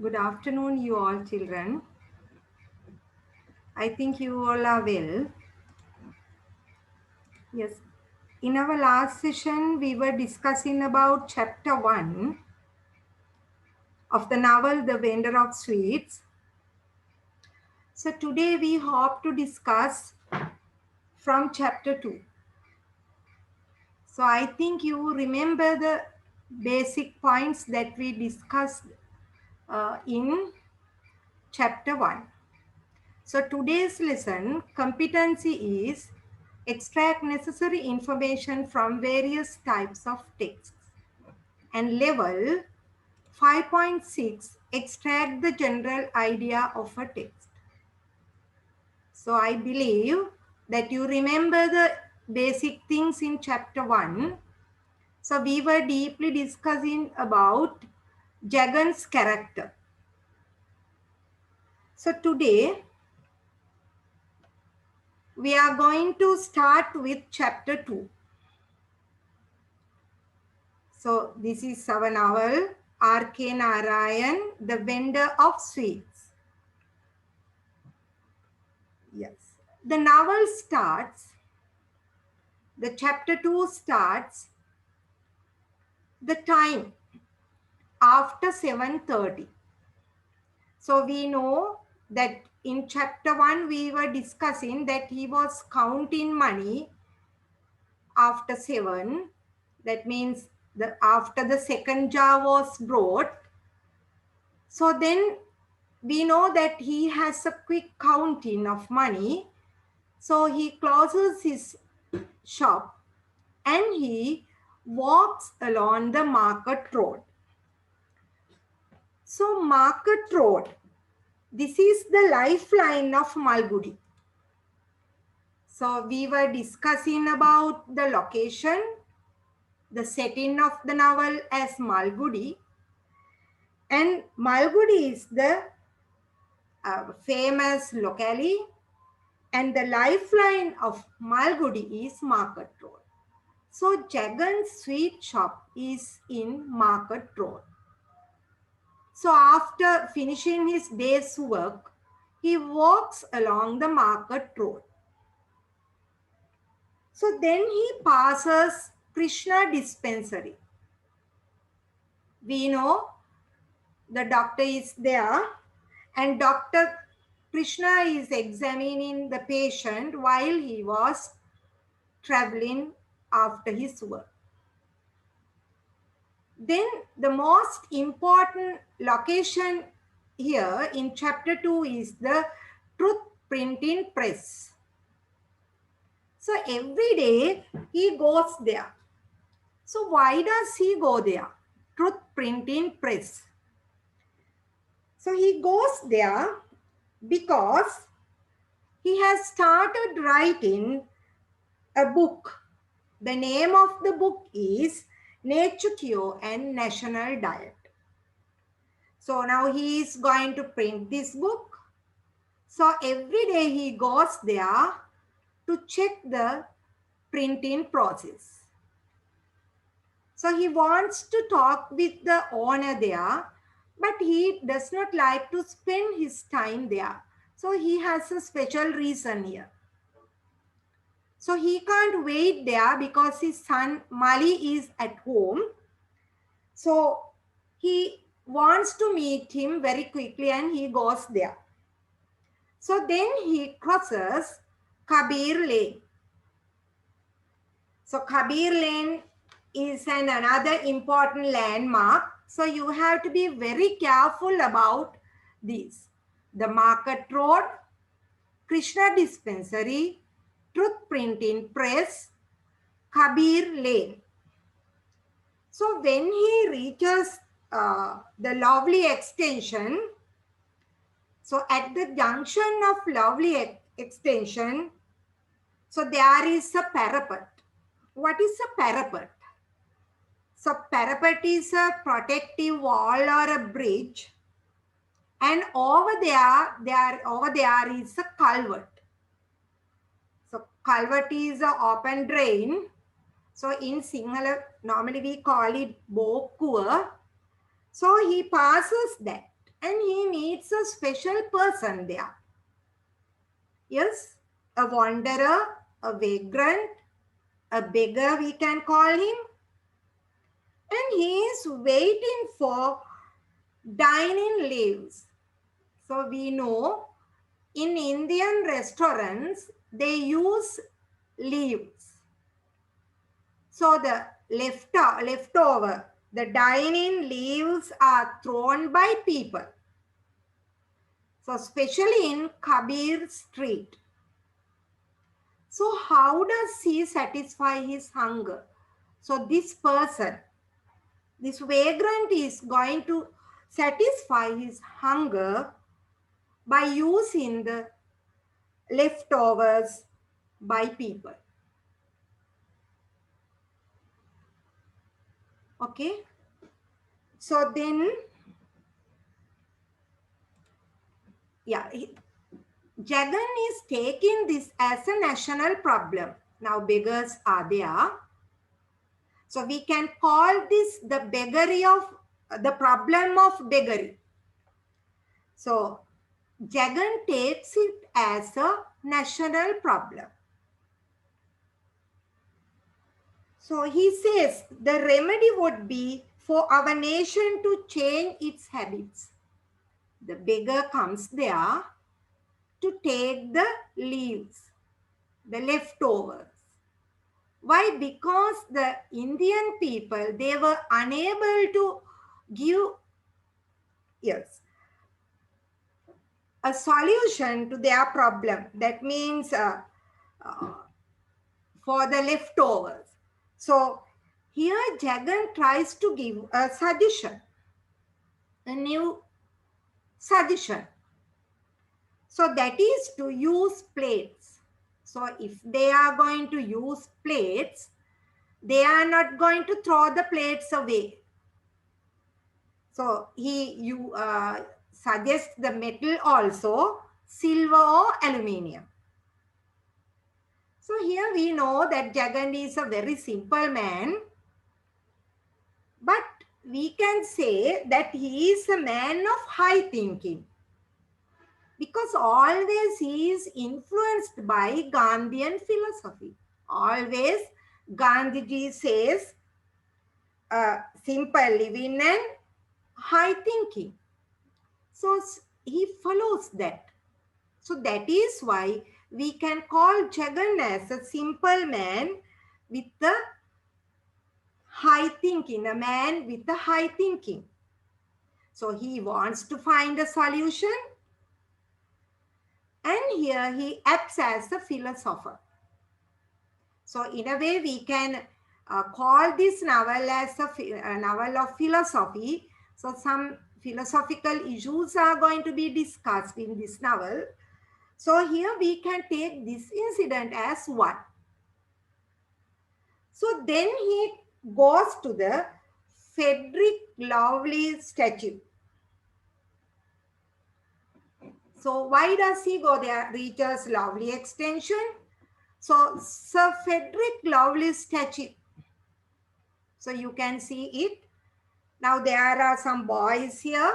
Good afternoon, you all children. I think you all are well. Yes. In our last session, we were discussing about chapter 1 of the novel The Vendor of Sweets. So today we hope to discuss from chapter 2. So I think you remember the basic points that we discussed in chapter 1. So today's lesson, competency is extract necessary information from various types of texts. And level 5.6, extract the general idea of a text. So I believe that you remember the basic things in chapter 1. So we were deeply discussing about Jagan's character. So today we are going to start with chapter 2. So this is our novel, R.K. Narayan, The Vendor of Sweets. Yes. The novel starts, the chapter 2 starts, the time after 7:30. So we know that in chapter 1 we were discussing that he was counting money after 7. That means after the second jar was brought. So then we know that he has a quick counting of money. So he closes his shop and he walks along the market road. So market road, this is the lifeline of Malgudi. So we were discussing about the location, the setting of the novel as Malgudi. And Malgudi is the famous locality, and the lifeline of Malgudi is Market Road. So Jagan's sweet shop is in Market Road. So after finishing his day's work, he walks along the Market Road. So then he passes Krishna dispensary. We know the doctor is there and Dr. Krishna is examining the patient while he was traveling after his work. Then the most important location here in chapter 2 is the truth printing press. So every day he goes there. So why does he go there? Truth printing press. So he goes there because he has started writing a book. The name of the book is Nature Cure and National Diet. So now he is going to print this book. So every day he goes there to check the printing process. So he wants to talk with the owner there, but he does not like to spend his time there. So he has a special reason here. So he can't wait there because his son Mali is at home. So he wants to meet him very quickly and he goes there. So then he crosses Kabir Lane. So Kabir Lane is another important landmark. So you have to be very careful about these. The Market Road, Krishna Dispensary, Truth Printing Press, Kabir Lane. So when he reaches the Lovely Extension, so at the junction of Lovely Extension, so there is a parapet. What is a parapet? So parapet is a protective wall or a bridge, and over there is a culvert. So culvert is an open drain. So in Sinhala, normally we call it Bokuva. So he passes that and he meets a special person there. Yes, a wanderer, a vagrant, a beggar we can call him, and he is waiting for dining leaves. So we know in Indian restaurants they use leaves. So the leftover, the dining leaves are thrown by people. So especially in Kabir Street. So how does he satisfy his hunger? So this person, this vagrant is going to satisfy his hunger by using the leftovers by people. Okay. So then, yeah, Jagan is taking this as a national problem. Now beggars are there. So we can call this the beggary of the problem of beggary. So Jagan takes it as a national problem. So he says the remedy would be for our nation to change its habits. The beggar comes there to take the leaves, the leftovers. Why? Because the Indian people, they were unable to give, yes, a solution to their problem. That means uh, for the leftovers. So here Jagan tries to give a suggestion, a new suggestion. So that is to use plates. So if they are going to use plates, they are not going to throw the plates away. So you suggest the metal also, silver or aluminium. So here we know that Jagan is a very simple man, but we can say that he is a man of high thinking, because always he is influenced by Gandhian philosophy. Always Gandhiji says simple living and high thinking. So he follows that. So that is why we can call Jagan as a simple man with the high thinking, a man with the high thinking. So he wants to find a solution, and here he acts as a philosopher. So in a way we can call this novel as a novel of philosophy. So some philosophical issues are going to be discussed in this novel. So here we can take this incident as one. So then he goes to the Frederick Lovely statue. So why does he go there? Reaches Lovely extension. So Sir Frederick Lovely statue. So you can see it. Now there are some boys here.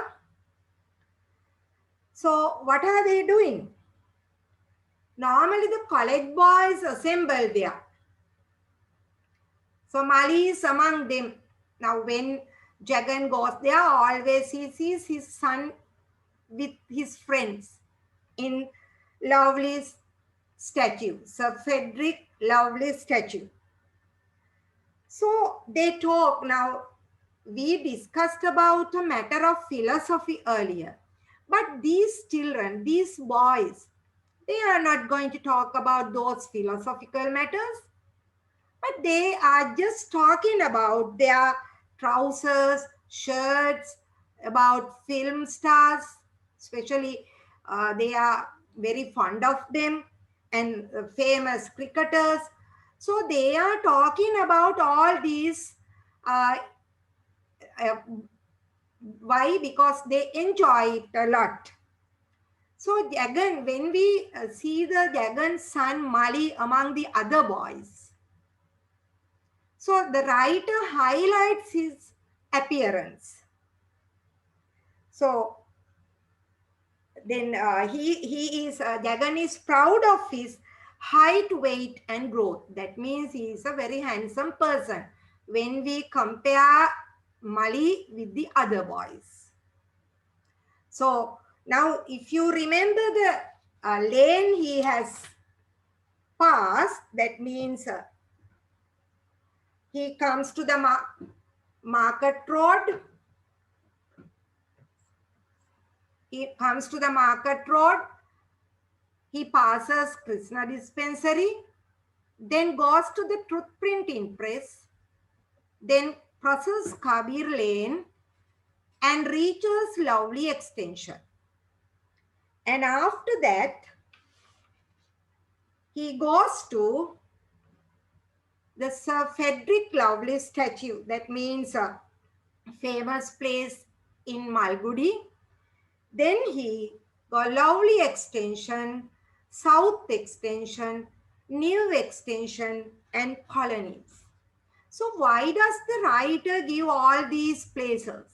So what are they doing? Normally the college boys assemble there. So Mali is among them. Now when Jagan goes there, always he sees his son with his friends in Lovely's statue, Sir Frederick Lovely statue. So they talk. Now we discussed about a matter of philosophy earlier. But these children, these boys, they are not going to talk about those philosophical matters, but they are just talking about their trousers, shirts, about film stars, especially they are very fond of them, and famous cricketers. So they are talking about all these. Uh, uh, why? Because they enjoy it a lot. So Jagan, when we see the Jagan's son Mali among the other boys, so the writer highlights his appearance. So then Jagan is proud of his height, weight, and growth. That means he is a very handsome person when we compare Mali with the other boys. So now, if you remember the lane he has passed, that means he comes to the market road. He comes to the market road. He passes Krishna dispensary, then goes to the truth printing press, then crosses Kabir lane and reaches Lovely extension. And after that, he goes to the Sir Frederick Lovely statue. That means a famous place in Malgudi. Then he got Lovely extension, South extension, New extension, and colonies. So why does the writer give all these places?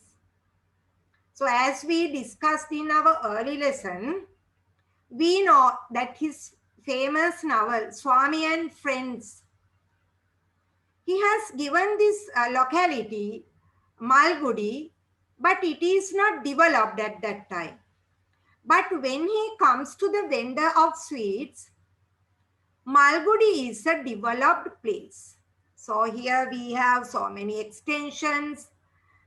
So as we discussed in our early lesson, we know that his famous novel, Swami and Friends, he has given this locality, Malgudi, but it is not developed at that time. But when he comes to the vendor of sweets, Malgudi is a developed place. So here we have so many extensions,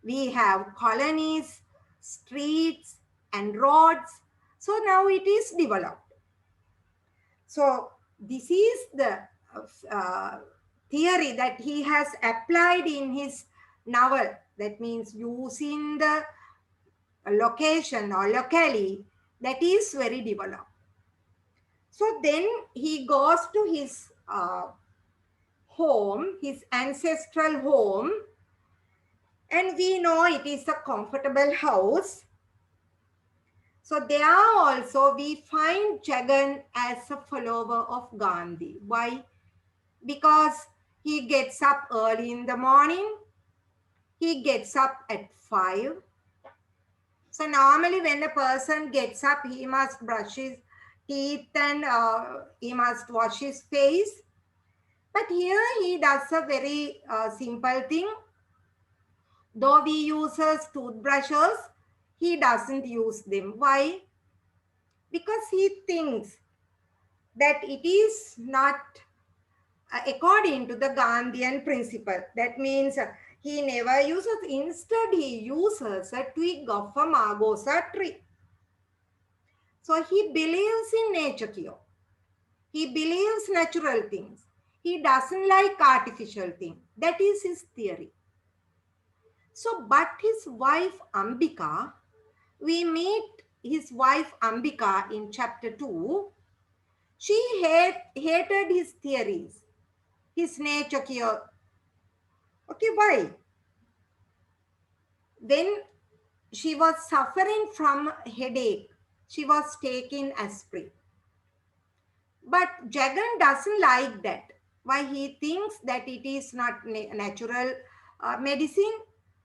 we have colonies, streets, and roads. So now it is developed. So this is the theory that he has applied in his novel. That means using the location or locality that is very developed. So then he goes to his home, his ancestral home, and we know it is a comfortable house. So there also we find Jagan as a follower of Gandhi. Why? Because he gets up early in the morning. He gets up at 5. So normally when a person gets up, he must brush his teeth and he must wash his face. But here he does a very simple thing. Though we use toothbrushes, he doesn't use them. Why? Because he thinks that it is not according to the Gandhian principle. That means he never uses, instead he uses a twig of a margosa tree. So he believes in nature cure. He believes natural things. He doesn't like artificial things. That is his theory. So, but his wife Ambika, we meet his wife Ambika in chapter 2. She hated his theories, his nature cure. Okay, why? When she was suffering from headache, she was taking aspirin. But Jagan doesn't like that. Why? He thinks that it is not natural medicine.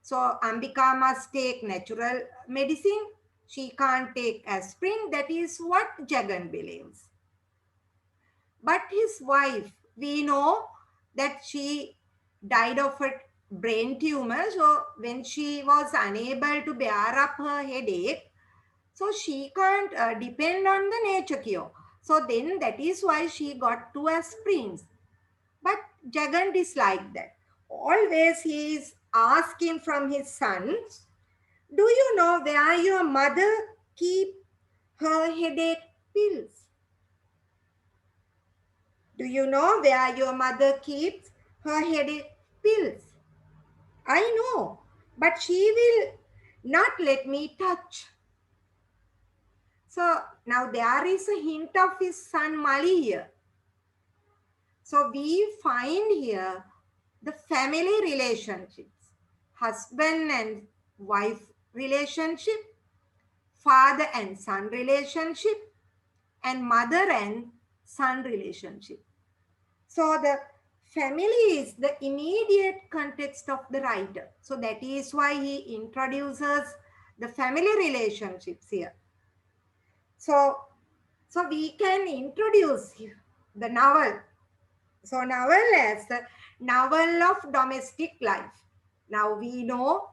So Ambika must take natural medicine. She can't take aspirin. That is what Jagan believes. But his wife, we know that she died of a brain tumor. So when she was unable to bear up her headache, so she can't depend on the nature cure. So then that is why she got 2 aspirins. But Jagan disliked that. Always he is asking from his son, do you know where your mother keep her headache pills? Do you know where your mother keeps her headache pills? I know, but she will not let me touch. So now there is a hint of his son Mali here. So we find here the family relationships, husband and wife relationship, father and son relationship, and mother and son relationship. So the family is the immediate context of the writer. So that is why he introduces the family relationships here. So, so we can introduce the novel. So novel as the novel of domestic life. Now we know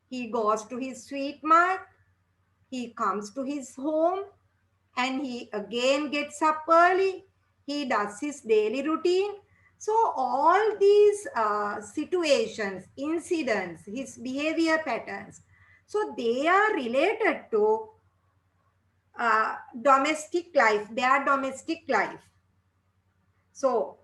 he goes to his sweet mart, he comes to his home, and he again gets up early. He does his daily routine. So all these situations, incidents, his behavior patterns, so they are related to domestic life, their domestic life. So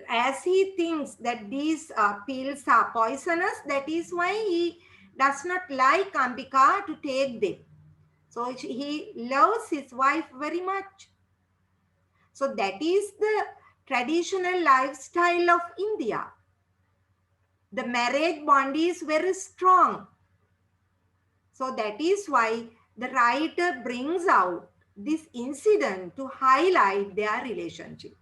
as he thinks that these pills are poisonous, that is why he does not like Ambika to take them. So he loves his wife very much. So that is the traditional lifestyle of India. The marriage bond is very strong. So that is why the writer brings out this incident to highlight their relationship.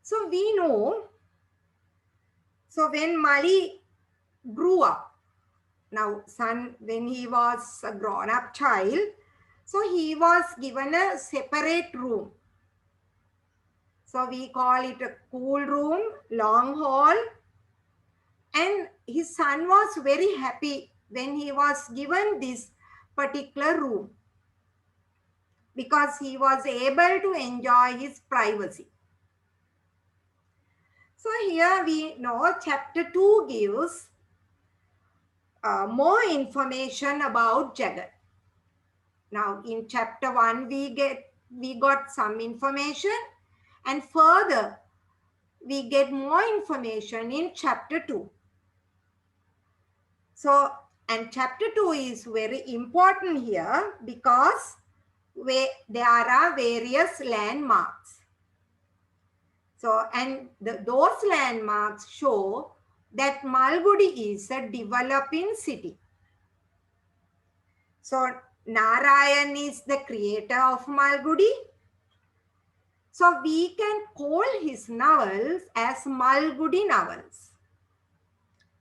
So we know, so when Mali grew up, now son, when he was a grown-up child, so he was given a separate room. So we call it a cool room, long hall. And his son was very happy when he was given this particular room because he was able to enjoy his privacy. So here we know chapter 2 gives more information about Jagat. Now in chapter 1 we got some information, and further we get more information in chapter 2. So, and chapter 2 is very important here because there are various landmarks. So, and those landmarks show that Malgudi is a developing city. So, Narayan is the creator of Malgudi. So, we can call his novels as Malgudi novels.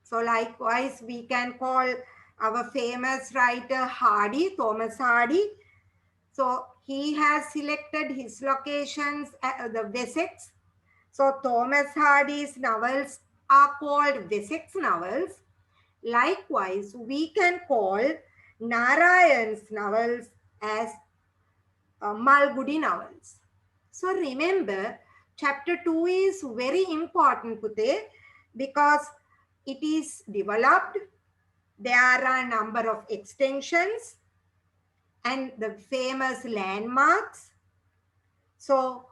So likewise, we can call our famous writer Hardy, Thomas Hardy. So he has selected his locations, the Wessex. So Thomas Hardy's novels are called Wessex novels. Likewise, we can call Narayan's novels as Malgudi novels. So remember, chapter 2 is very important, Pute, because it is developed. There are a number of extensions and the famous landmarks. So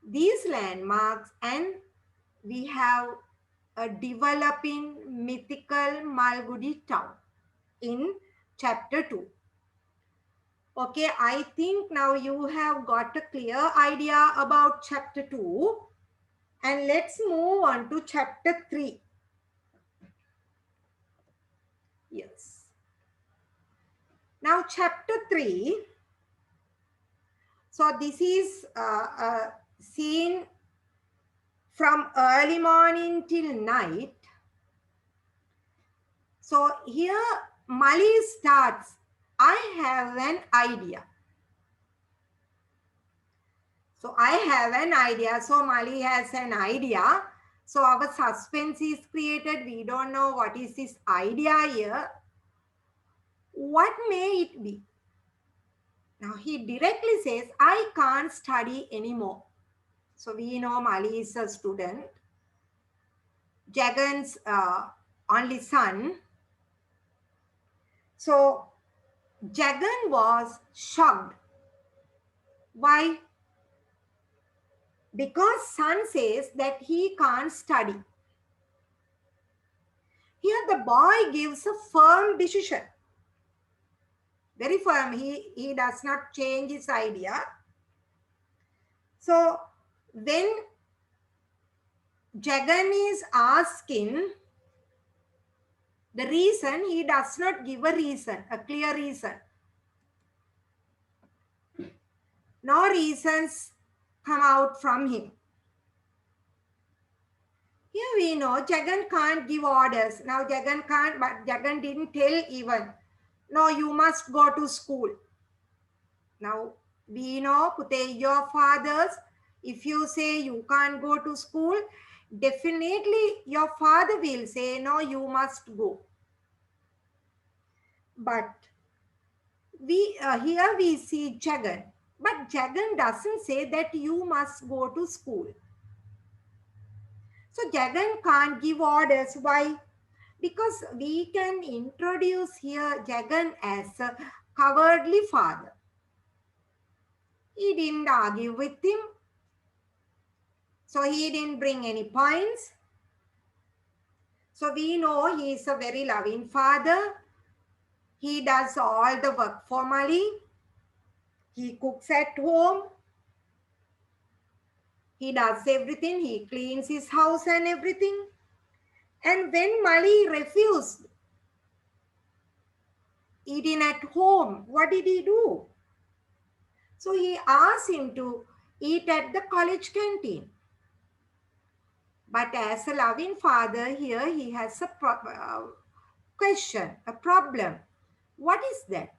these landmarks, and we have a developing mythical Malgudi town in chapter 2. Okay, I think now you have got a clear idea about chapter 2. And let's move on to chapter 3. Yes. Now chapter 3. So this is a scene from early morning till night. So here Mali starts, I have an idea. So I have an idea. So Mali has an idea. So our suspense is created. We don't know what is this idea here. What may it be? Now he directly says, I can't study anymore. So we know Mali is a student. Jagan's only son. So Jagan was shocked. Why? Because son says that he can't study. Here the boy gives a firm decision. Very firm. He does not change his idea. So when Jagan is asking the reason, he does not give a reason, a clear reason. No reasons come out from him. Here we know Jagan can't give orders. Now Jagan can't, but Jagan didn't tell even, no, you must go to school. Now, we know, Pute, your fathers, if you say you can't go to school, definitely your father will say, no, you must go. But here we see Jagan. But Jagan doesn't say that you must go to school. So Jagan can't give orders. Why? Because we can introduce here Jagan as a cowardly father. He didn't argue with him. So he didn't bring any points. So we know he is a very loving father. He does all the work for Mali. He cooks at home. He does everything. He cleans his house and everything. And when Mali refused eating at home, what did he do? So he asked him to eat at the college canteen. But as a loving father here, he has a question, a problem. What is that?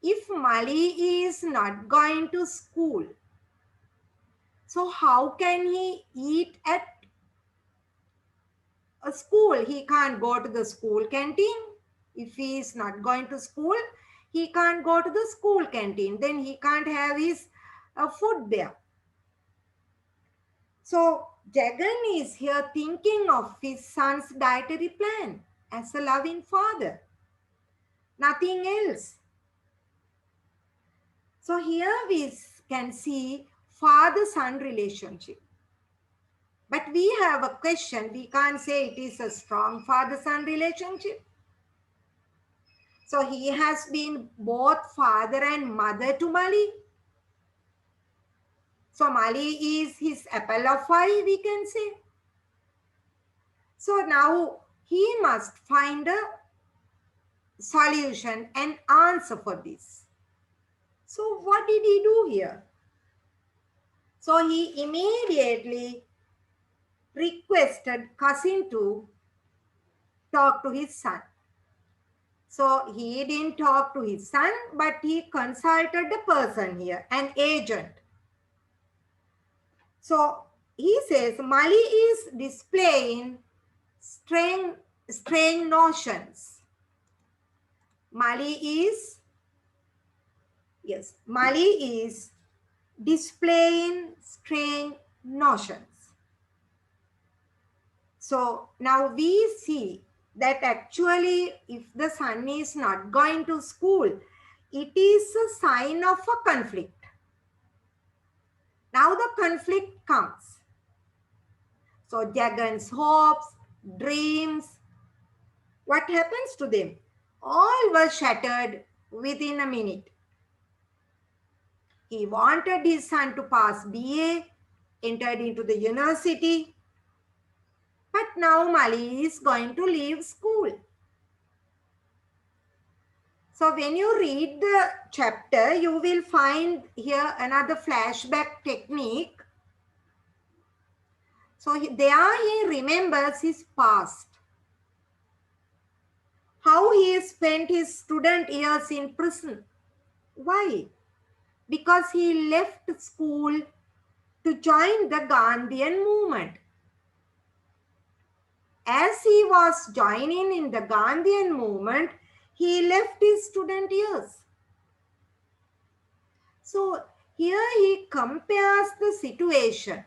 If Mali is not going to school, so how can he eat at a school? He can't go to the school canteen. If he is not going to school, he can't go to the school canteen. Then he can't have his food there. So Jagan is here thinking of his son's dietary plan as a loving father. Nothing else. So here we can see father-son relationship. But we have a question. We can't say it is a strong father-son relationship. So he has been both father and mother to Mali. So Mali is his apple of eye, we can say. So now he must find a solution and answer for this. So what did he do here? So he immediately requested cousin to talk to his son. So he didn't talk to his son, but he consulted the person here, an agent. So he says Mali is displaying strange notions. Mali is displaying strange notions. So now we see that actually if the son is not going to school, it is a sign of a conflict. Now the conflict comes. So Jagan's hopes, dreams, what happens to them? All were shattered within a minute. He wanted his son to pass BA, entered into the university, but now Mali is going to leave school. So when you read the chapter, you will find here another flashback technique. So there he remembers his past. How he spent his student years in prison. Why? Because he left school to join the Gandhian movement. As he was joining in the Gandhian movement, he left his student years. So here he compares the situation,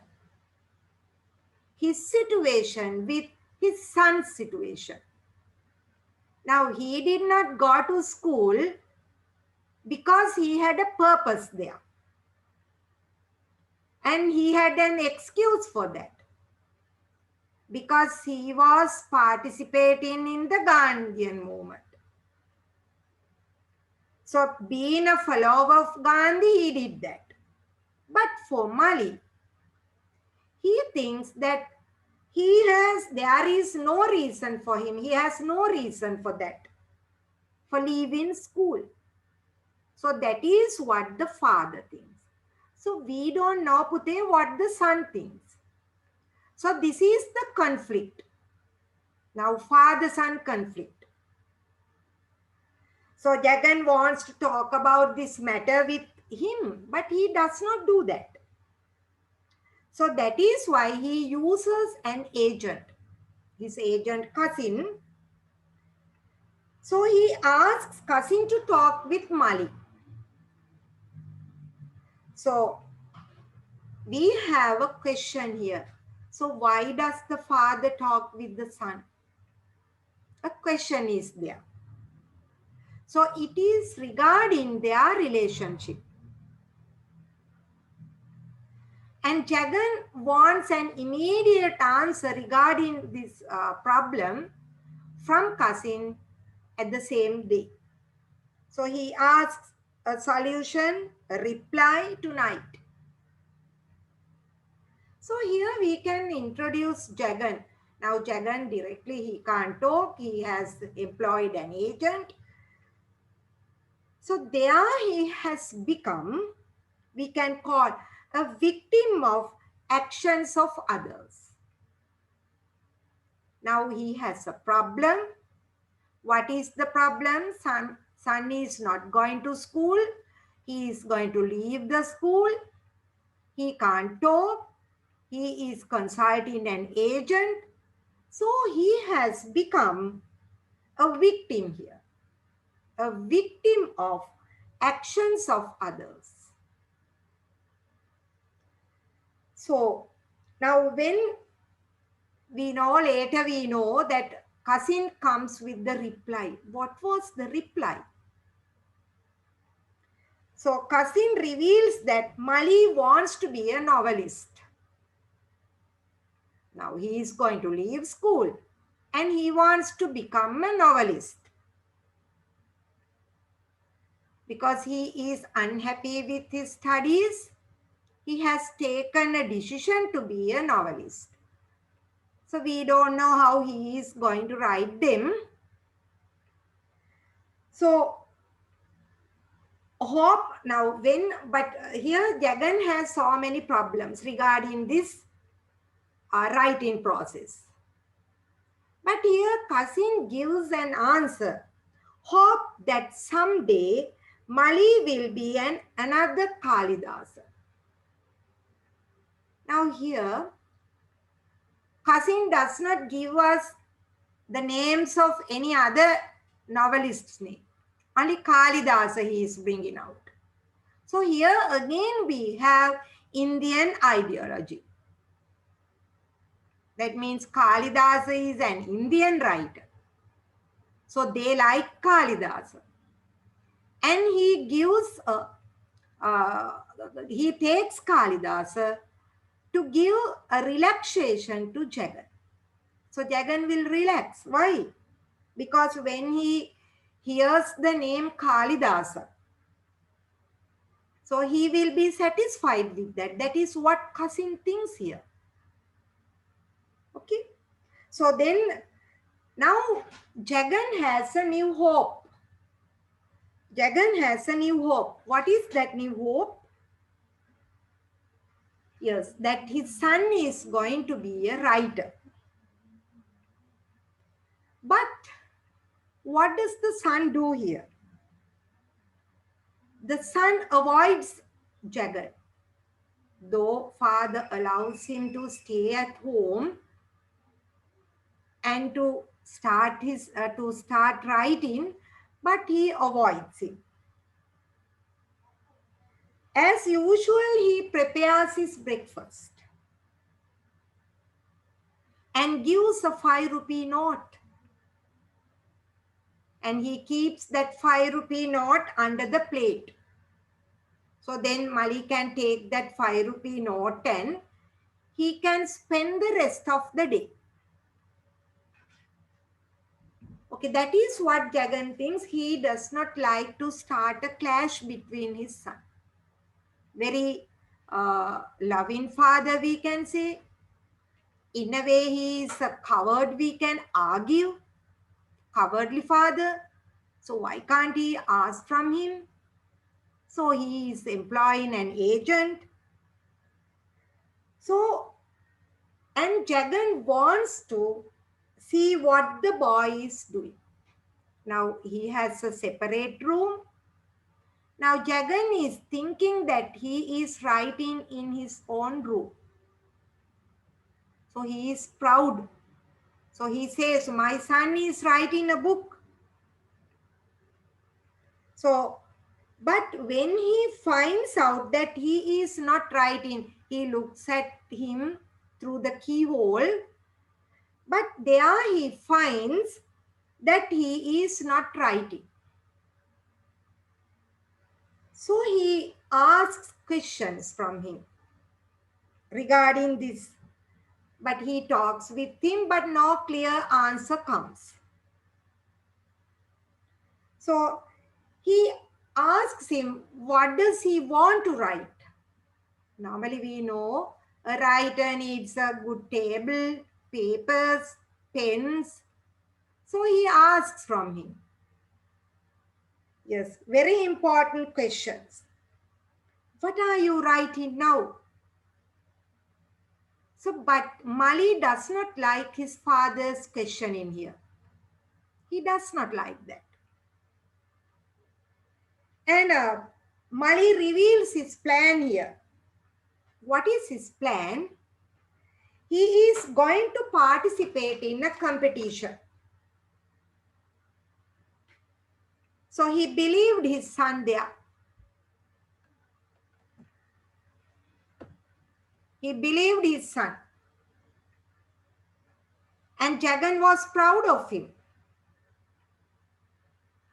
his situation with his son's situation. Now he did not go to school because he had a purpose there. And he had an excuse for that. Because he was participating in the Gandhian movement. So being a follower of Gandhi, he did that. But for Mali, he thinks that there is no reason for him. He has no reason for that, for leaving school. So that is what the father thinks. So we don't know, Pute, what the son thinks. So this is the conflict. Now father-son conflict. So Jagan wants to talk about this matter with him, but he does not do that. So that is why he uses an agent, his agent cousin. So he asks cousin to talk with Mali. So we have a question here. So why does the father talk with the son? A question is there. So it is regarding their relationship. And Jagan wants an immediate answer regarding this problem from cousin at the same day. So he asks a solution, a reply tonight. So here we can introduce Jagan. Now Jagan directly, he can't talk. He has employed an agent. So there he has become, we can call, a victim of actions of others. Now he has a problem. What is the problem? Son is not going to school. He is going to leave the school. He can't talk. He is consulting an agent. So he has become a victim here, a victim of actions of others. So now when we know that cousin comes with the reply. What was the reply? So cousin reveals that Mali wants to be a novelist. Now he is going to leave school and he wants to become a novelist because he is unhappy with his studies. He has taken a decision to be a novelist. So we don't know how he is going to write them. So hope now but here Jagan has so many problems regarding this writing process. But here cousin gives an answer. Hope that someday Mali will be another Kalidasa. Now here cousin does not give us the names of any other novelist's name. Only Kalidasa he is bringing out. So here again we have Indian ideology. That means Kalidasa is an Indian writer. So they like Kalidasa. And he gives, he takes Kalidasa to give a relaxation to Jagan. So Jagan will relax. Why? Because when he hears the name Kalidasa, so he will be satisfied with that. That is what cousin thinks here. Okay. So then now Jagan has a new hope. Jagan has a new hope. What is that new hope? Yes, that his son is going to be a writer. But what does the son do here? The son avoids Jagan. Though father allows him to stay at home and to start writing, but he avoids him. As usual, he prepares his breakfast and gives a 5 rupee note. And he keeps that 5 rupee note under the plate. So then Mali can take that 5 rupee note and he can spend the rest of the day. Okay, that is what Jagan thinks. He does not like to start a clash between his son. Very loving father, we can say. In a way, he is a coward, we can argue. Cowardly father. So why can't he ask from him? So he is employing an agent. So, and Jagan wants to see what the boy is doing. Now he has a separate room. Now Jagan is thinking that he is writing in his own room. So he is proud. So he says, my son is writing a book. So, but when he finds out that he is not writing, he looks at him through the keyhole. But there he finds that he is not writing. So he asks questions from him regarding this. But he talks with him, but no clear answer comes. So he asks him, what does he want to write? Normally we know a writer needs a good table, papers, pens. So he asks from him. Yes, very important questions. What are you writing now? So, but Mali does not like his father's question in here. He does not like that. And Mali reveals his plan here. What is his plan? He is going to participate in a competition. So he believed his son there. He believed his son. And Jagan was proud of him.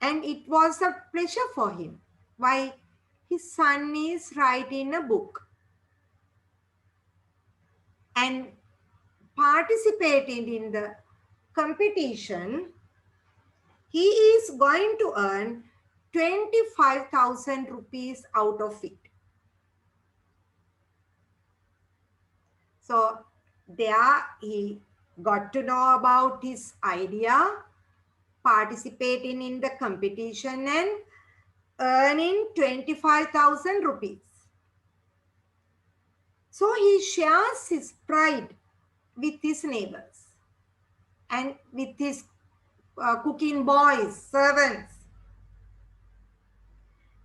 And it was a pleasure for him. Why? His son is writing a book. And participating in the competition, he is going to earn 25,000 rupees out of it. So there he got to know about his idea, participating in the competition and earning 25,000 rupees. So he shares his pride with his neighbors and with his cooking boys, servants.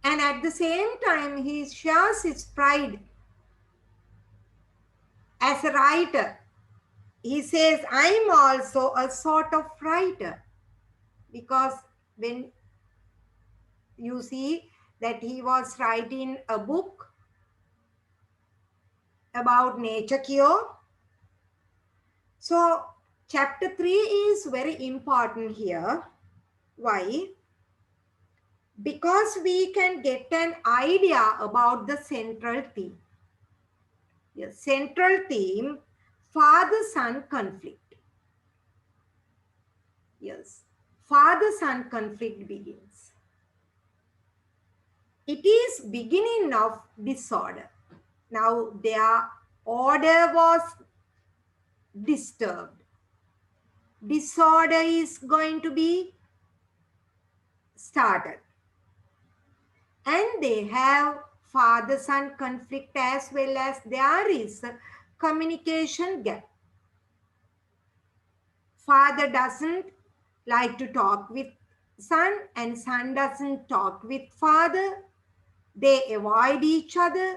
And at the same time, he shares his pride as a writer. He says, I'm also a sort of writer. Because when you see that he was writing a book about nature cure. So chapter 3 is very important here. Why? Because we can get an idea about the central theme. Yes, central theme, father-son conflict. Yes, father-son conflict begins. It is beginning of disorder. Now their order was disturbed. Disorder is going to be started. And they have father-son conflict as well as there is a communication gap. Father doesn't like to talk with son and son doesn't talk with father. They avoid each other.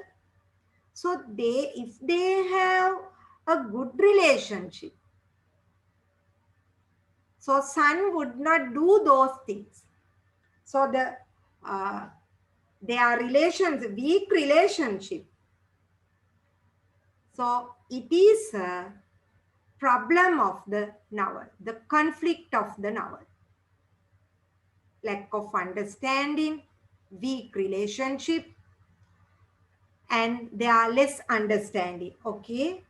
So if they have a good relationship, so son would not do those things. So their relations, weak relationship. So it is a problem of the novel, the conflict of the novel. Lack of understanding, weak relationship, and they are less understanding. Okay.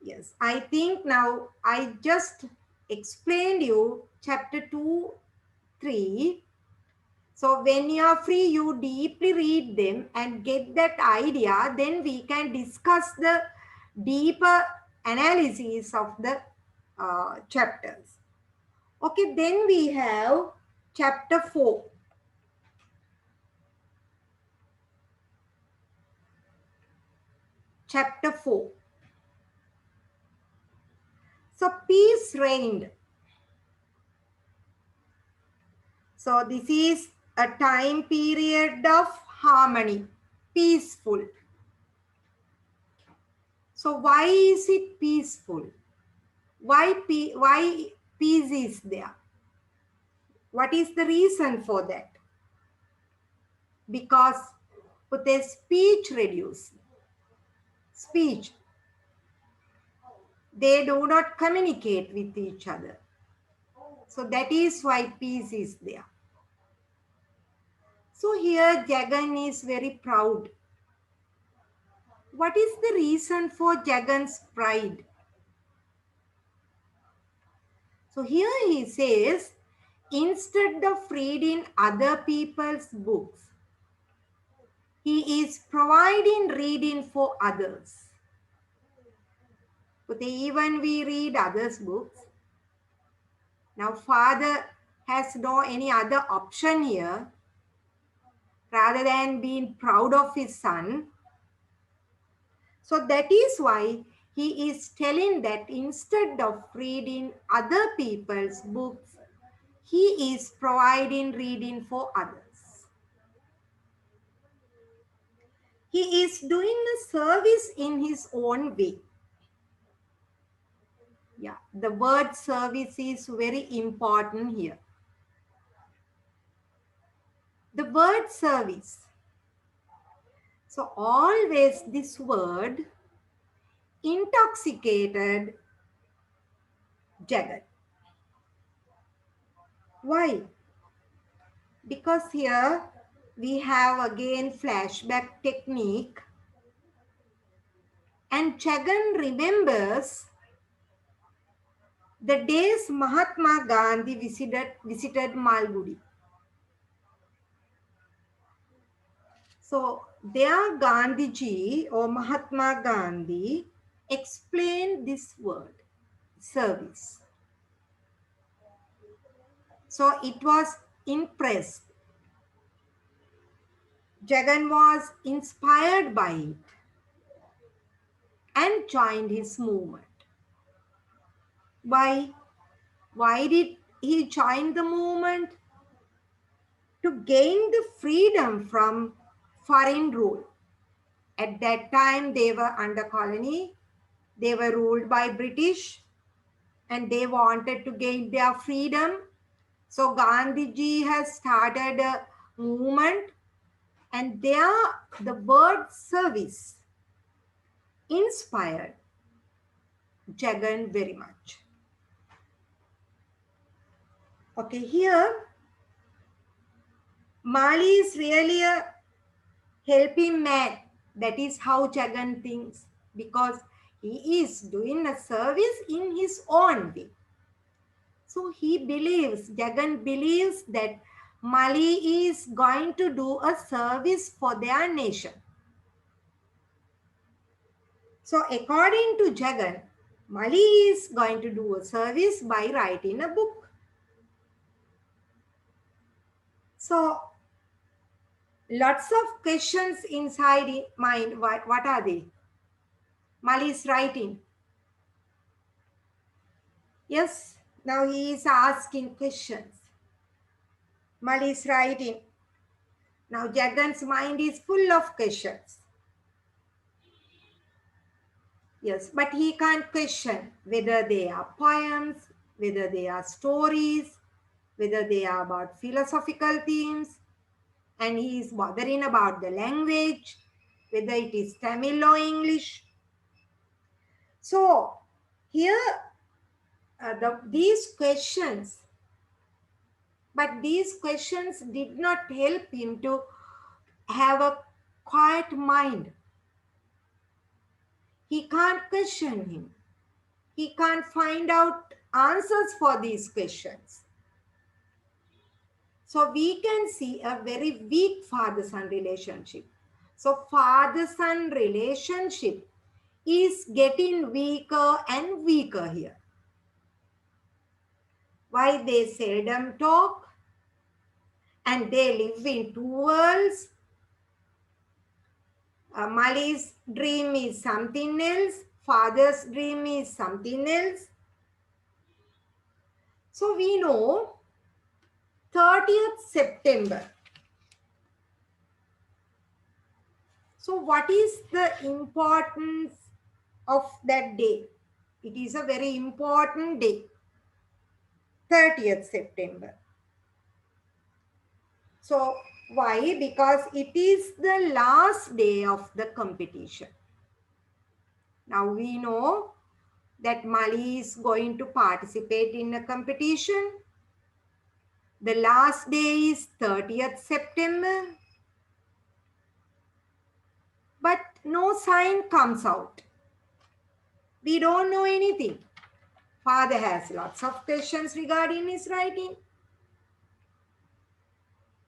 Yes, I think now I just explained you chapter 2, 3. So when you are free, you deeply read them and get that idea. Then we can discuss the deeper analysis of the chapters. Okay, then we have chapter 4. Chapter 4. So peace reigned. So this is a time period of harmony, peaceful. So why is it peaceful? Why peace is there? What is the reason for that? Because the speech reduced. Speech. They do not communicate with each other. So that is why peace is there. So here Jagan is very proud. What is the reason for Jagan's pride? So here he says, instead of reading other people's books, he is providing reading for others. But even we read others' books. Now father has no any other option here rather than being proud of his son. So that is why he is telling that instead of reading other people's books, he is providing reading for others. He is doing a service in his own way. Yeah, the word service is very important here. The word service. So always this word intoxicated Jagat. Why? Because here we have again flashback technique, and Jagan remembers the days Mahatma Gandhi visited Malgudi. So there Gandhiji or Mahatma Gandhi explained this word, service. So it was impressed. Jagan was inspired by it and joined his movement. Why? Why did he join the movement? To gain the freedom from foreign rule. At that time, they were under colony. They were ruled by British and they wanted to gain their freedom. So Gandhiji has started a movement, and there the word service inspired Jagan very much. Okay, here Mali is really a helping man. That is how Jagan thinks, because he is doing a service in his own way. So he believes, Jagan believes that Mali is going to do a service for their nation. So according to Jagan, Mali is going to do a service by writing a book. So lots of questions inside his mind. What are they? Mali is writing. Yes, now he is asking questions. Mali is writing. Now Jagan's mind is full of questions. Yes, but he can't question whether they are poems, whether they are stories, whether they are about philosophical themes, and he is bothering about the language, whether it is Tamil or English. So here, these questions, but these questions did not help him to have a quiet mind. He can't question him. He can't find out answers for these questions. So we can see a very weak father-son relationship. So father-son relationship is getting weaker and weaker here. Why? They seldom talk and they live in two worlds. Mali's dream is something else. Father's dream is something else. So we know 30th September. So what is the importance of that day? It is a very important day, 30th September. So why? Because it is the last day of the competition. Now we know that Mali is going to participate in a competition. The last day is 30th September. But no sign comes out. We don't know anything. Father has lots of questions regarding his writing.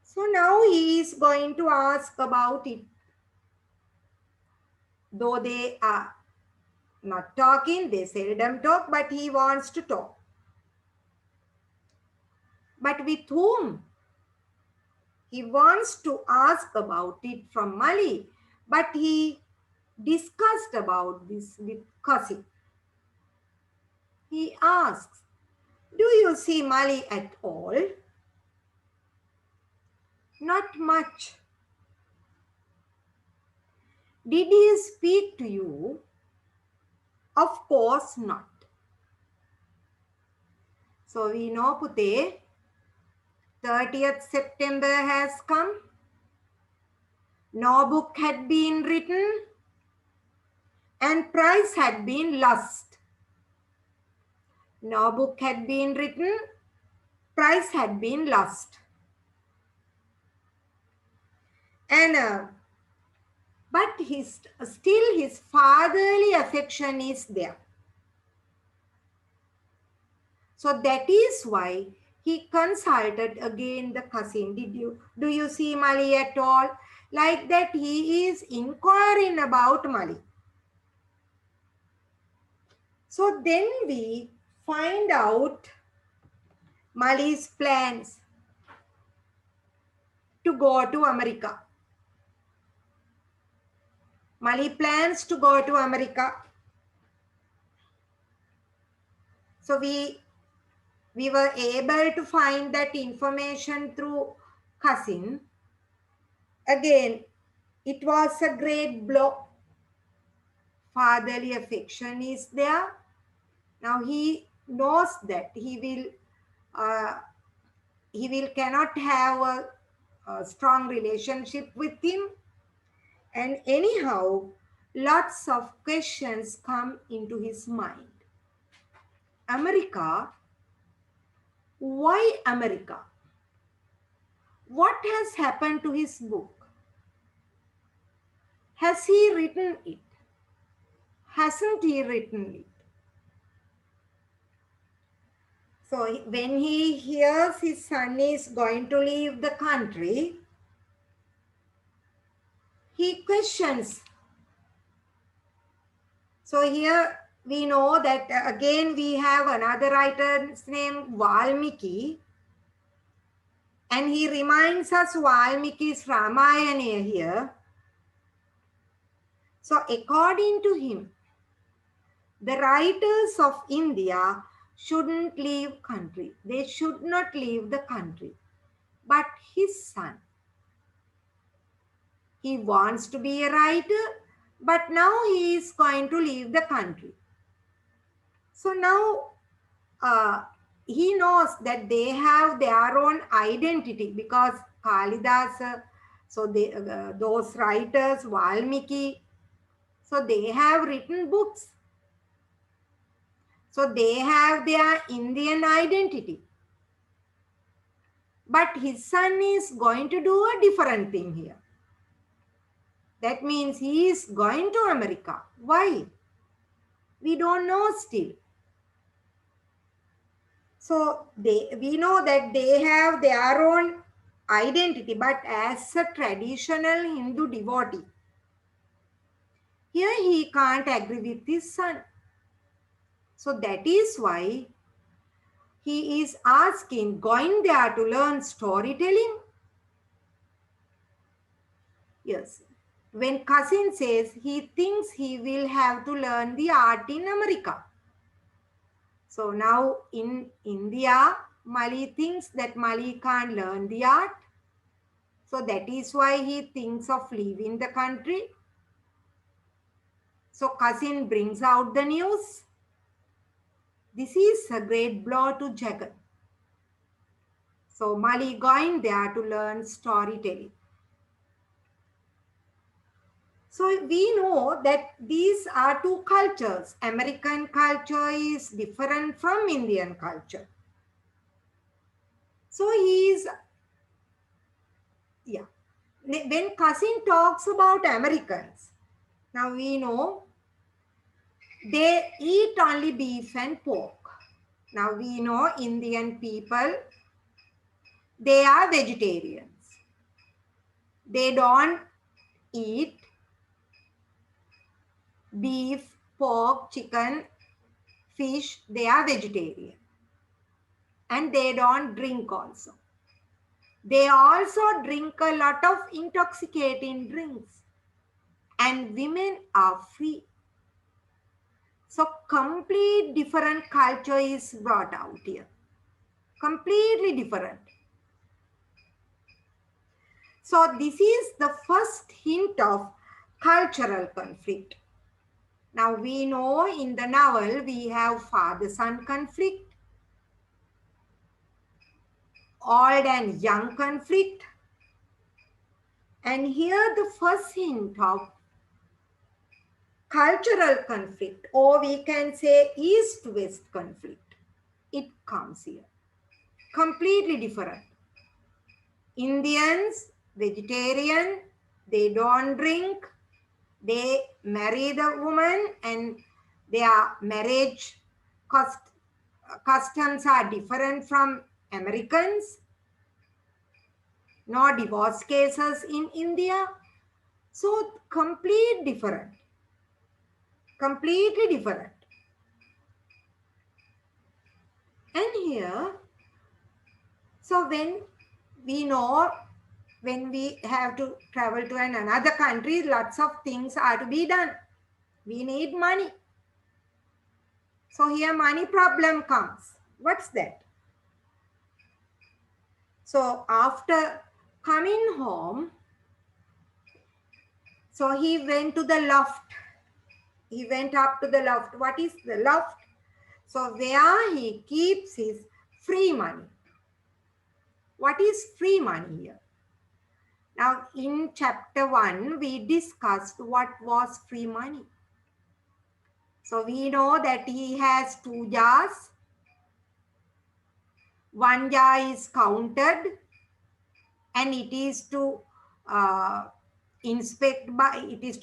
So now he is going to ask about it. Though they are not talking, they seldom talk, but he wants to talk. But with whom? He wants to ask about it from Mali, but he discussed about this with Kasi. He asks, do you see Mali at all? Not much. Did he speak to you? Of course not. So we know, Pute, 30th September has come. No book had been written and prize had been lost. No book had been written, prize had been lost. And but still his fatherly affection is there. So that is why he consulted again the cousin. Do you see Mali at all? Like that he is inquiring about Mali. So then we find out Mali's plans to go to America. Mali plans to go to America. So we were able to find that information through cousin. Again, it was a great blow. Fatherly affection is there. Now he knows that he cannot have a strong relationship with him. And anyhow, lots of questions come into his mind. America? Why America? What has happened to his book? Has he written it? Hasn't he written it? So when he hears his son is going to leave the country, he questions. So here we know that again we have another writer's name Valmiki, and he reminds us Valmiki's Ramayana here. So according to him, the writers of India shouldn't leave country. They should not leave the country. But his son, he wants to be a writer, but now he is going to leave the country. So now he knows that they have their own identity because Kalidasa, so those writers, Valmiki, so they have written books. So they have their Indian identity. But his son is going to do a different thing here. That means he is going to America. Why? We don't know still. So we know that they have their own identity, but as a traditional Hindu devotee, here he can't agree with his son. So that is why he is asking, going there to learn storytelling. Yes. When cousin says he thinks he will have to learn the art in America. So now in India, Mali thinks that Mali can't learn the art. So that is why he thinks of leaving the country. So cousin brings out the news. This is a great blow to Jagan. So Mali going there to learn storytelling. So we know that these are two cultures. American culture is different from Indian culture. So yeah. When cousin talks about Americans, now we know they eat only beef and pork. Now we know Indian people, they are vegetarians. They don't eat beef, pork, chicken, fish. They are vegetarian. And they don't drink also. They also drink a lot of intoxicating drinks. And women are free. So complete different culture is brought out here. Completely different. So this is the first hint of cultural conflict. Now we know in the novel we have father-son conflict, old and young conflict. And here the first hint of cultural conflict, or we can say east-west conflict, it comes here. Completely different. Indians, vegetarian, they don't drink, they marry the woman, and their marriage customs are different from Americans. No divorce cases in India. So complete different. Completely different. And here, so when we know, when we have to travel to another country, lots of things are to be done. We need money. So here money problem comes. What's that? So after coming home, so he went to the loft. He went up to the loft. What is the loft? So where he keeps his free money. What is free money here? Now in chapter 1, we discussed what was free money. So we know that he has 2 jars. One jar is counted and it is to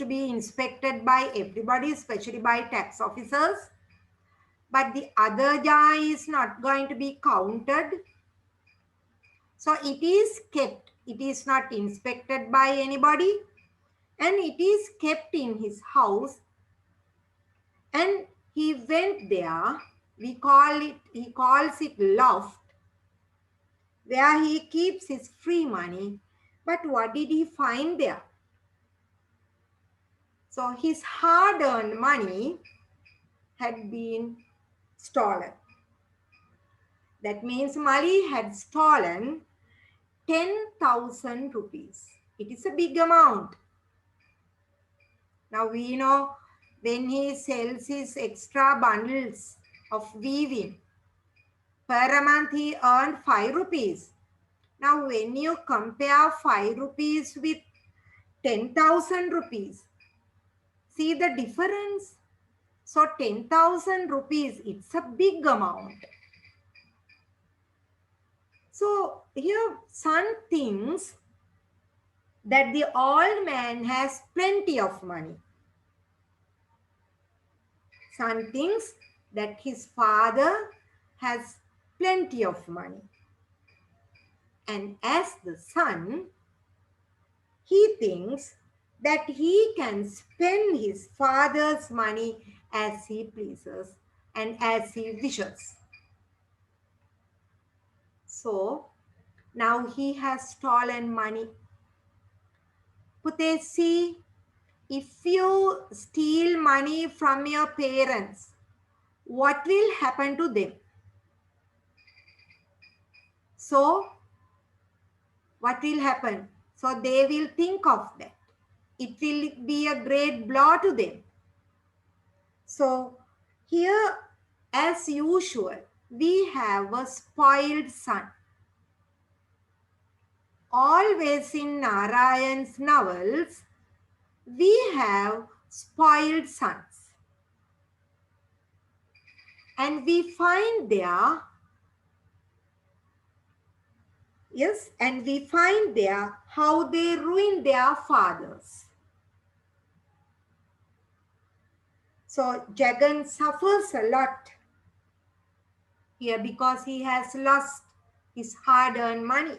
be inspected by everybody, especially by tax officers. But the other jar is not going to be counted. So it is kept. It is not inspected by anybody. And it is kept in his house. And he went there. He calls it loft, where he keeps his free money. But what did he find there? So his hard-earned money had been stolen. That means Mali had stolen 10,000 rupees. It is a big amount. Now we know when he sells his extra bundles of weaving, per month he earned 5 rupees. Now when you compare 5 rupees with 10,000 rupees, see the difference. So 10,000 rupees, it's a big amount. So here son thinks that the old man has plenty of money. Son thinks that his father has plenty of money. And as the son, he thinks that he can spend his father's money as he pleases and as he wishes. So now he has stolen money. Pute, see, if you steal money from your parents, what will happen to them? So what will happen? So they will think of that. It will be a great blow to them. So here, as usual, we have a spoiled son. Always in Narayan's novels, we have spoiled sons. And we find there, yes, and we find there how they ruin their fathers. So Jagan suffers a lot here because he has lost his hard-earned money.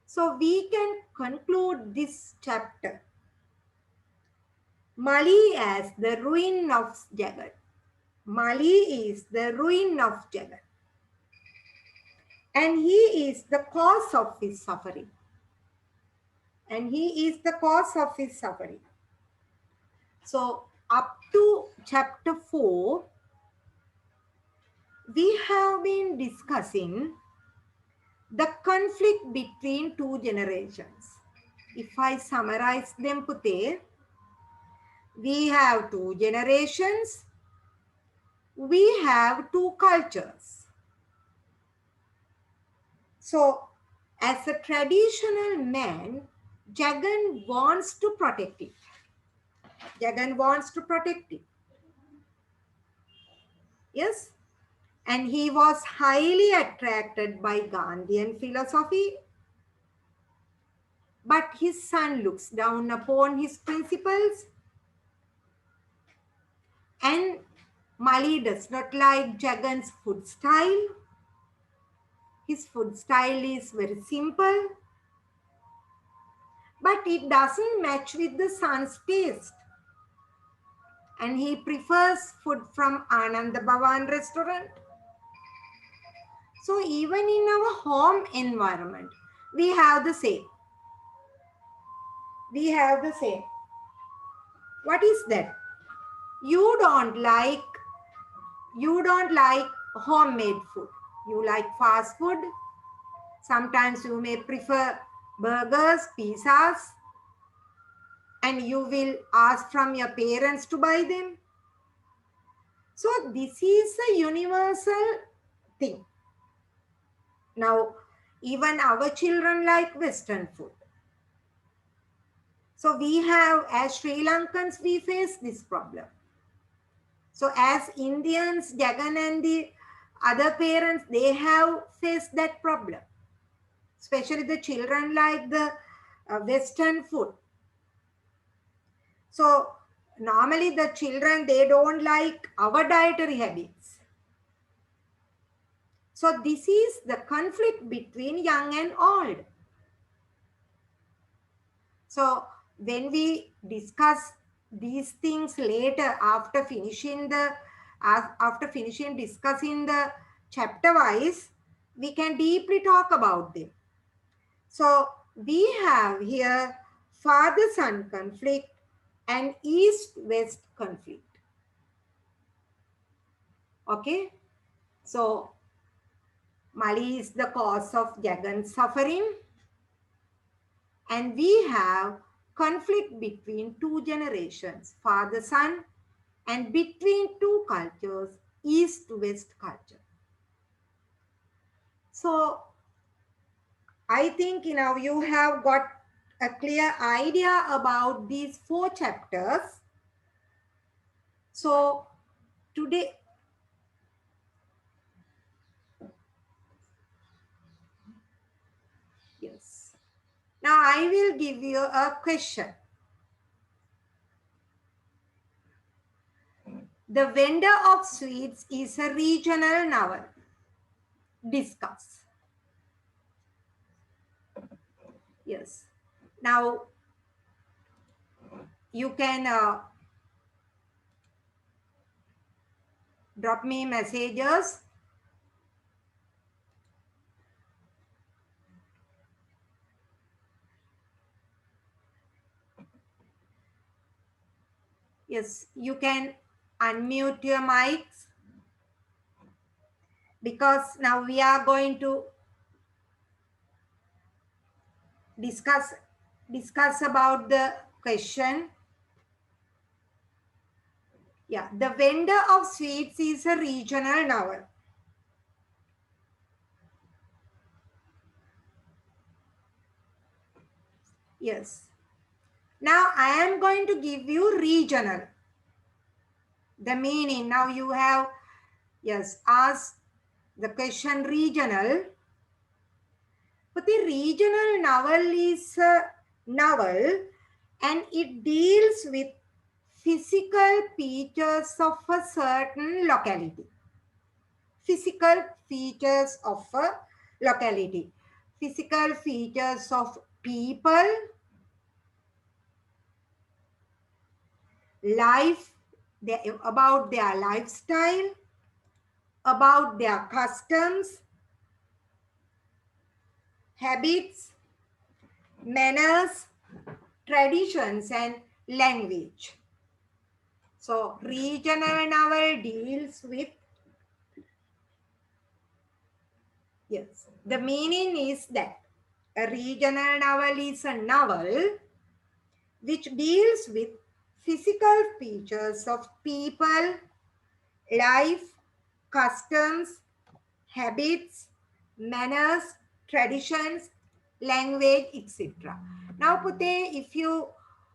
So we can conclude this chapter, Mali as the ruin of Jagat. Mali is the ruin of Jagat. And he is the cause of his suffering. And he is the cause of his suffering. So up to chapter 4, we have been discussing the conflict between two generations. If I summarize them, Pute, we have two generations, we have two cultures. So, as a traditional man, Jagan wants to protect it. Jagan wants to protect it. Yes? And he was highly attracted by Gandhian philosophy. But his son looks down upon his principles. And Mali does not like Jagan's food style. His food style is very simple. But it doesn't match with the son's taste. And he prefers food from Ananda Bhavan restaurant. So even in our home environment, we have the same. We have the same. What is that? You don't like homemade food. You like fast food. Sometimes you may prefer burgers, pizzas, and you will ask from your parents to buy them. So this is a universal thing. Now, even our children like Western food. So we have, as Sri Lankans, we face this problem. So as Indians, Jagan and the other parents, they have faced that problem. Especially the children like the Western food. So normally the children, they don't like our dietary habits. So this is the conflict between young and old. So when we discuss these things later after finishing discussing the chapter wise, we can deeply talk about them. So we have here father-son conflict and east-west conflict. Okay, so Mali is the cause of Jagan's suffering, and we have conflict between two generations, father-son, and between two cultures, east-west culture. So I think you have got a clear idea about these 4 chapters. So today, yes. Now I will give you a question. The Vendor of Sweets is a regional novel. Discuss. Yes. Now you can drop me messages. Yes, you can unmute your mics, because now we are going to discuss about the question. Yeah, the vendor of sweets is a regional novel. Yes. Now I am going to give you regional. The meaning. Now you have, yes, asked the question regional. But the regional novel is a novel and it deals with physical features of a certain locality. Physical features of a locality. Physical features of people, life, about their lifestyle, about their customs, habits, manners, traditions, and language. So, regional novel deals with, yes, the meaning is that a regional novel is a novel which deals with physical features of people, life, customs, habits, manners, traditions, language, etc. Now, Pute, if you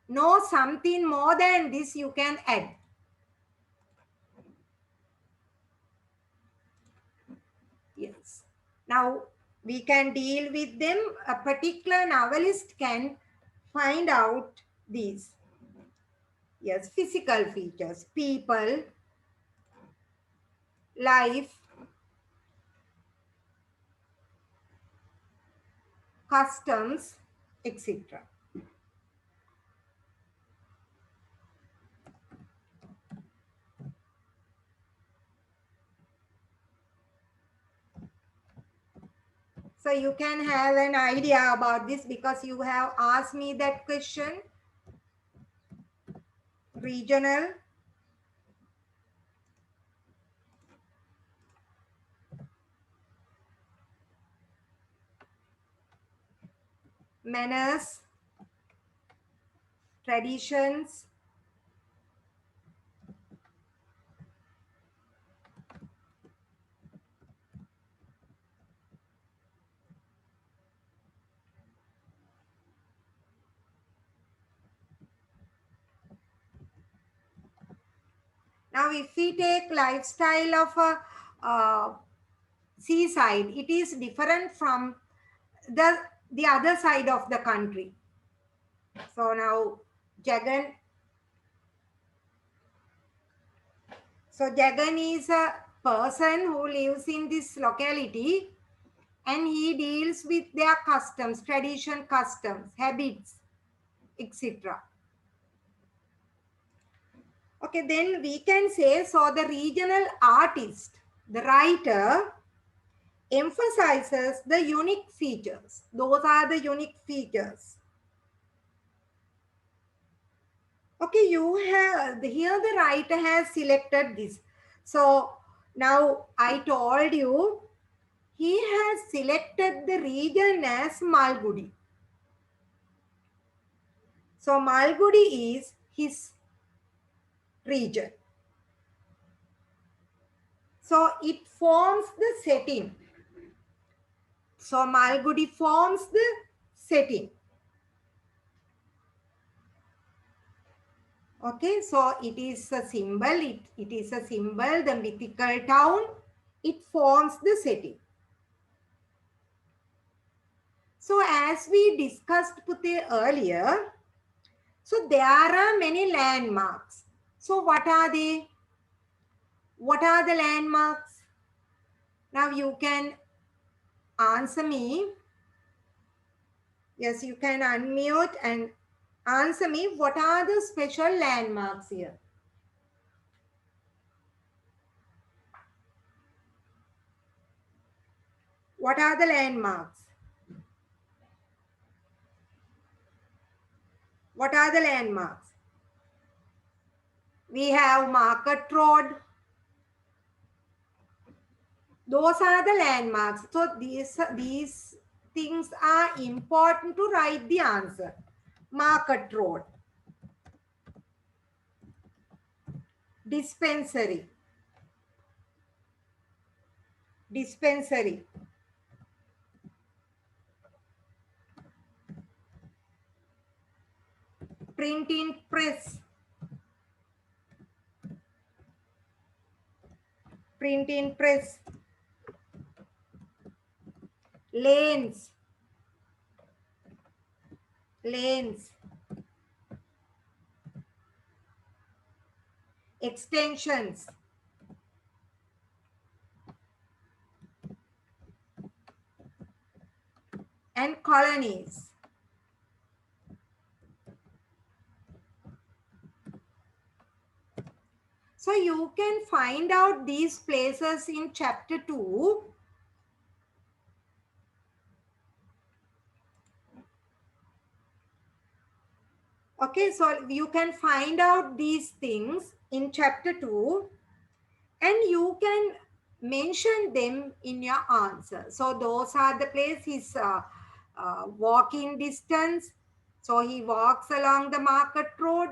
know something more than this, you can add. Yes. Now, we can deal with them. A particular novelist can find out these. Yes, physical features, people, life, customs, etc. So you can have an idea about this because you have asked me that question. Regional, manners, traditions. Now, if we take lifestyle of a seaside, it is different from the other side of the country. So now, Jagan. So Jagan is a person who lives in this locality and he deals with their customs, tradition, customs, habits, etc. Okay, then we can say, so the regional artist, the writer, emphasizes the unique features. Those are the unique features. Okay, you have, here the writer has selected this. So now I told you, he has selected the region as Malgudi. So Malgudi is his region. So it forms the setting. So Malgudi forms the setting. Okay, so it is a symbol. It is a symbol, the mythical town. It forms the setting. So as we discussed Pute earlier, so there are many landmarks. So what are they? What are the landmarks? Now you can answer me. Yes, you can unmute and answer me. What are the special landmarks here? What are the landmarks? What are the landmarks? We have Market Road. Those are the landmarks. So these things are important to write the answer. Market road, dispensary, dispensary, printing press, printing press, lanes, lanes, extensions, and colonies. So you can find out these places in chapter 2. Okay, so you can find out these things in chapter 2 and you can mention them in your answer. So those are the places, walking distance. So he walks along the market road.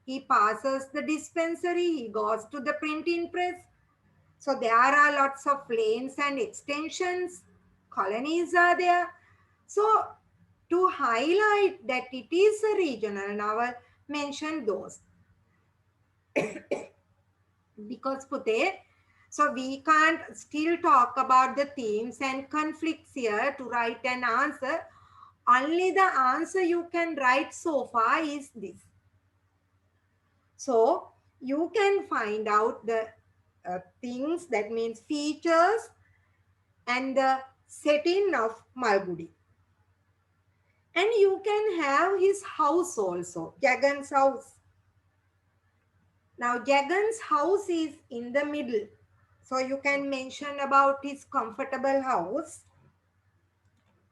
He passes the dispensary. He goes to the printing press. So there are lots of lanes and extensions. Colonies are there. So to highlight that it is a regional novel, mention those. Because Pute, so we can't still talk about the themes and conflicts here to write an answer. Only the answer you can write so far is this. So you can find out the things, that means features and the setting of Malgudi. And you can have his house also, Jagan's house. Now Jagan's house is in the middle. So you can mention about his comfortable house.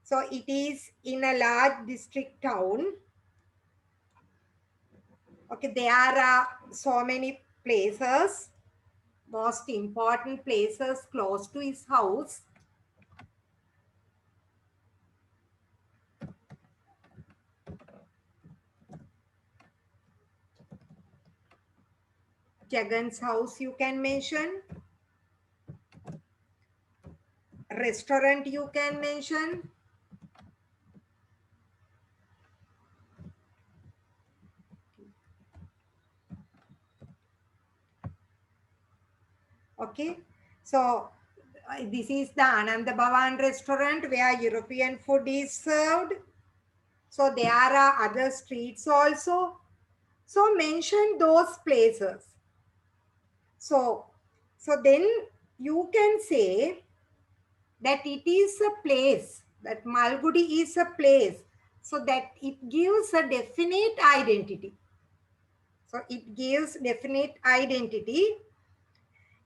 So it is in a large district town. Okay, there are so many places, most important places close to his house. Jagan's house you can mention. Restaurant you can mention. Okay, so this is the Ananda Bhavan restaurant where European food is served. So there are other streets also. So mention those places. So then you can say that it is a place, that Malgudi is a place. So that it gives a definite identity. So it gives definite identity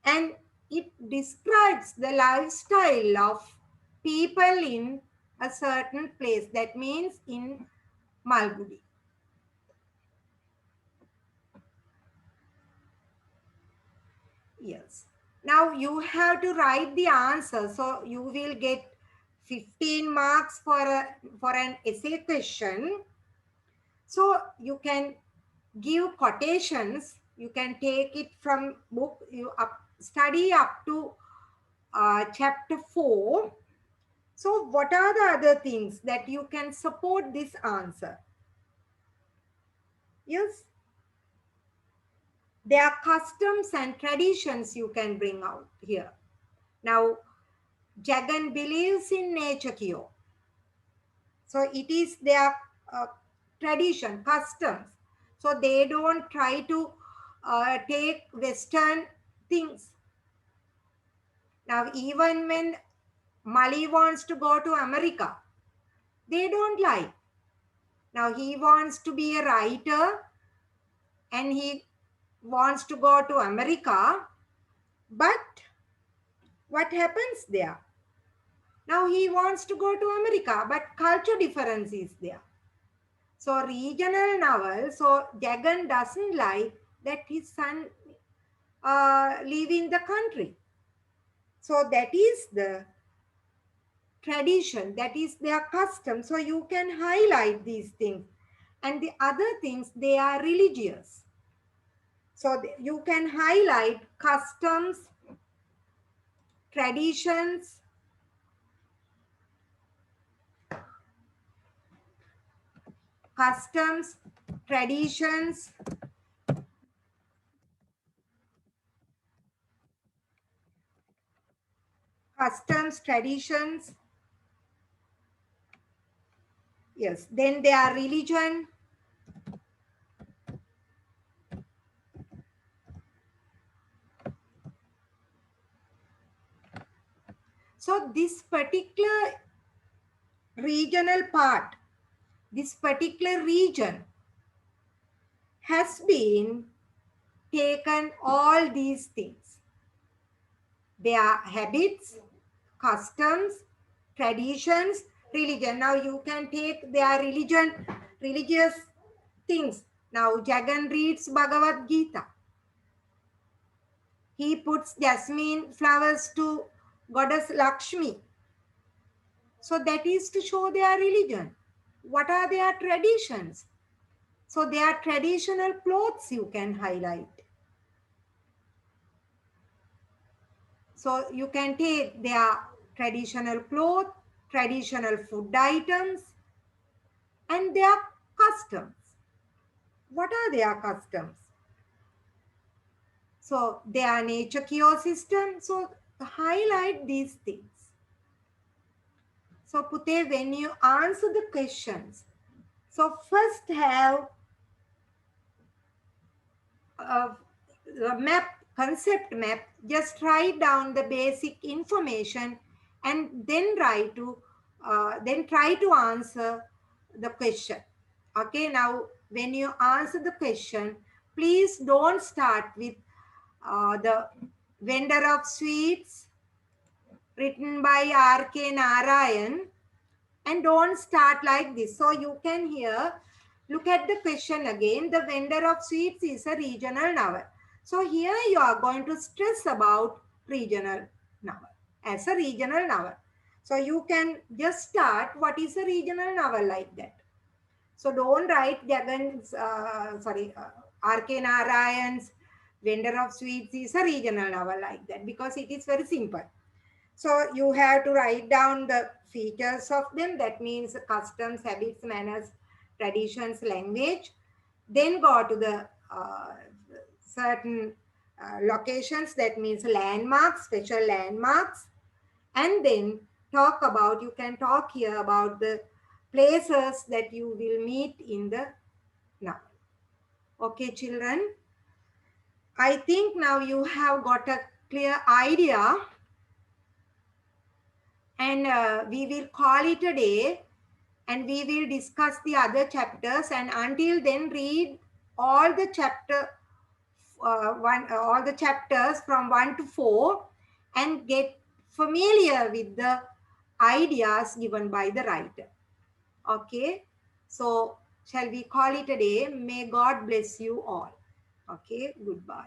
and it describes the lifestyle of people in a certain place. That means in Malgudi. Yes. Now you have to write the answer. So you will get 15 marks for an essay question. So you can give quotations. You can take it from book. You study up to chapter 4. So what are the other things that you can support this answer? Yes. There are customs and traditions you can bring out here. Now, Jagan believes in nature cure. So it is their tradition, customs. So they don't try to take Western things. Now, even when Mali wants to go to America, they don't like. Now, he wants to be a writer and he wants to go to America. But what happens there? Now, he wants to go to America, but culture difference is there. So regional novel, so Jagan doesn't like that his son live in the country. So that is the tradition, that is their custom. So you can highlight these things. And the other things, they are religious. So you can highlight customs, traditions, customs, traditions, customs, traditions. Yes, then they are religion. So this particular regional part, this particular region has been taken all these things. Their habits, customs, traditions, religion. Now you can take their religion, religious things. Now Jagan reads Bhagavad Gita. He puts jasmine flowers to goddess Lakshmi. So that is to show their religion. What are their traditions? So their traditional clothes you can highlight. So you can take their traditional clothes, traditional food items, and their customs. What are their customs? So their nature cure system. So highlight these things. So Pute, when you answer the questions, so first have a map, concept map, just write down the basic information and then try to answer the question. Okay, now when you answer the question, please don't start with the vendor of sweets written by R.K. Narayan, and don't start like this. So you can here look at the question again. The vendor of sweets is a regional novel. So here you are going to stress about regional novel as a regional novel. So you can just start what is a regional novel like that. So don't write Jagan's, R.K. Narayan's vendor of sweets is a regional novel like that, because it is very simple. So you have to write down the features of them. That means customs, habits, manners, traditions, language. Then go to the certain locations. That means landmarks, special landmarks. And then you can talk here about the places that you will meet in the novel. Okay, children. I think now you have got a clear idea, and we will call it a day, and we will discuss the other chapters, and until then read all the all the chapters from 1 to 4 and get familiar with the ideas given by the writer. Okay, so shall we call it a day? May God bless you all. Okay, goodbye.